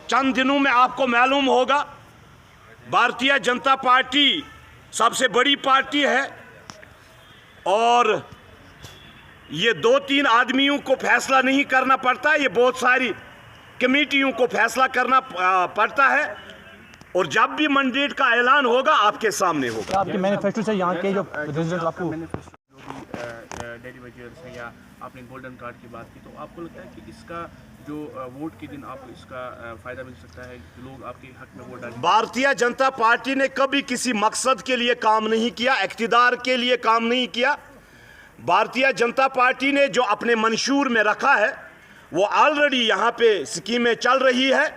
चंद दिनों में आपको मालूम होगा, भारतीय जनता पार्टी सबसे बड़ी पार्टी है और ये 2-3 आदमियों को फैसला नहीं करना पड़ता, ये बहुत सारी कमेटियों को फैसला करना पड़ता है और जब भी मैंडेट का ऐलान होगा आपके सामने होगा। आपके मैनिफेस्टो से यहाँ के जो रिजल्ट आपको डेली वेजर्स हैं या आपने गोल्डन कार्ड की बात की, तो आपको लगता है कि इसका जो वोट के दिन आपको इसका फ़ायदा मिल सकता है, लोग आपके हक में वोट डालें? भारतीय जनता पार्टी ने कभी किसी मकसद के लिए काम नहीं किया, इख्तिदार के लिए काम नहीं किया। भारतीय जनता पार्टी ने जो अपने मंशूर में रखा है वो ऑलरेडी यहाँ पे स्कीमें चल रही है,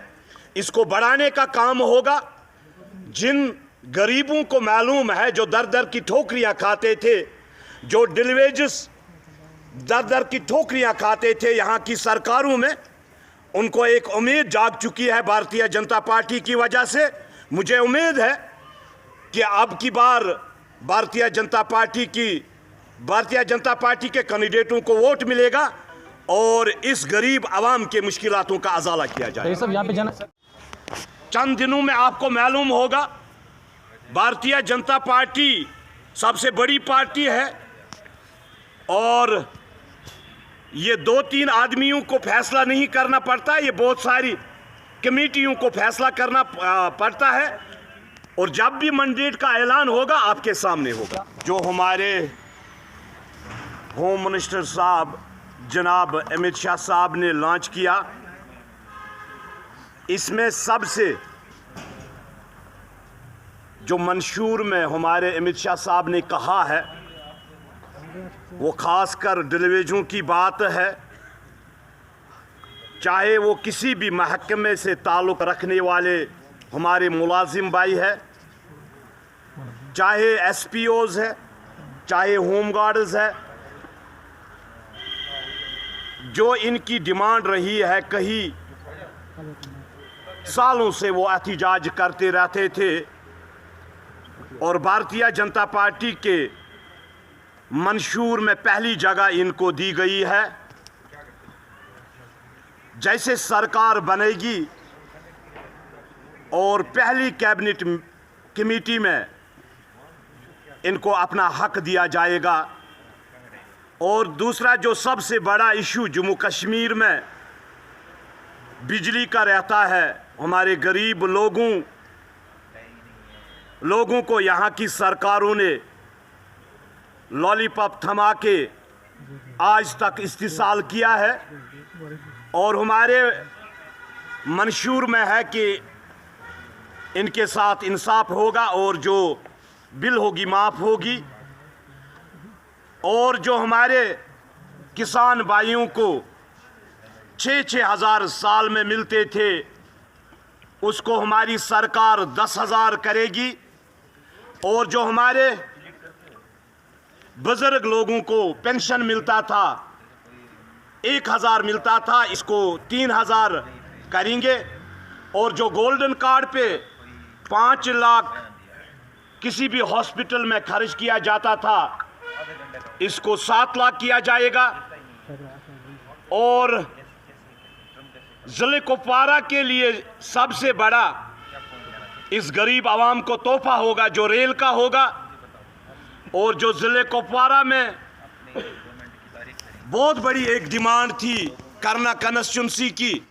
इसको बढ़ाने का काम होगा। जिन गरीबों को मालूम है, जो दर दर की ठोकरियाँ खाते थे, जो डिलीवेजेस दर दर की ठोकरियाँ खाते थे यहाँ की सरकारों में, उनको एक उम्मीद जाग चुकी है भारतीय जनता पार्टी की वजह से। मुझे उम्मीद है कि अब की बार भारतीय जनता पार्टी के कैंडिडेटों को वोट मिलेगा और इस गरीब आवाम के मुश्किलातों का अजाला किया जाएगा। सब यहाँ पे चंद दिनों में आपको मालूम होगा, भारतीय जनता पार्टी सबसे बड़ी पार्टी है और ये 2-3 आदमियों को फैसला नहीं करना पड़ता, ये बहुत सारी कमेटियों को फैसला करना पड़ता है और जब भी मैंडेट का ऐलान होगा आपके सामने होगा। जो हमारे होम मिनिस्टर साहब जनाब अमित शाह साहब ने लॉन्च किया, इसमें सबसे जो मंशूर में हमारे अमित शाह साहब ने कहा है वो खासकर डिलीवेजों की बात है। चाहे वो किसी भी महकमे से ताल्लुक़ रखने वाले हमारे मुलाजिम भाई है, चाहे SPOs है, चाहे होम गार्ड्स है, जो इनकी डिमांड रही है, कई सालों से वो एहतिजाज करते रहते थे और भारतीय जनता पार्टी के मंशूर में पहली जगह इनको दी गई है। जैसे सरकार बनेगी और पहली कैबिनेट कमेटी में इनको अपना हक दिया जाएगा। और दूसरा जो सबसे बड़ा इशू जम्मू कश्मीर में बिजली का रहता है, हमारे गरीब लोगों को यहाँ की सरकारों ने लॉलीपॉप थमा के आज तक इस्तेसाल किया है और हमारे मंशूर में है कि इनके साथ इंसाफ होगा और जो बिल होगी माफ़ होगी और जो हमारे किसान भाइयों को 6-6 हज़ार साल में मिलते थे उसको हमारी सरकार 10,000 करेगी और जो हमारे बुजुर्ग लोगों को पेंशन मिलता था 1,000 मिलता था, इसको 3,000 करेंगे और जो गोल्डन कार्ड पे 5 लाख किसी भी हॉस्पिटल में खर्च किया जाता था इसको 7 लाख किया जाएगा और ज़िले कुपवारा के लिए सबसे बड़ा इस गरीब आवाम को तोहफा होगा जो रेल का होगा और जो ज़िले कुपवारा में बहुत बड़ी एक डिमांड थी करना कंस्टिट्यूंसी की,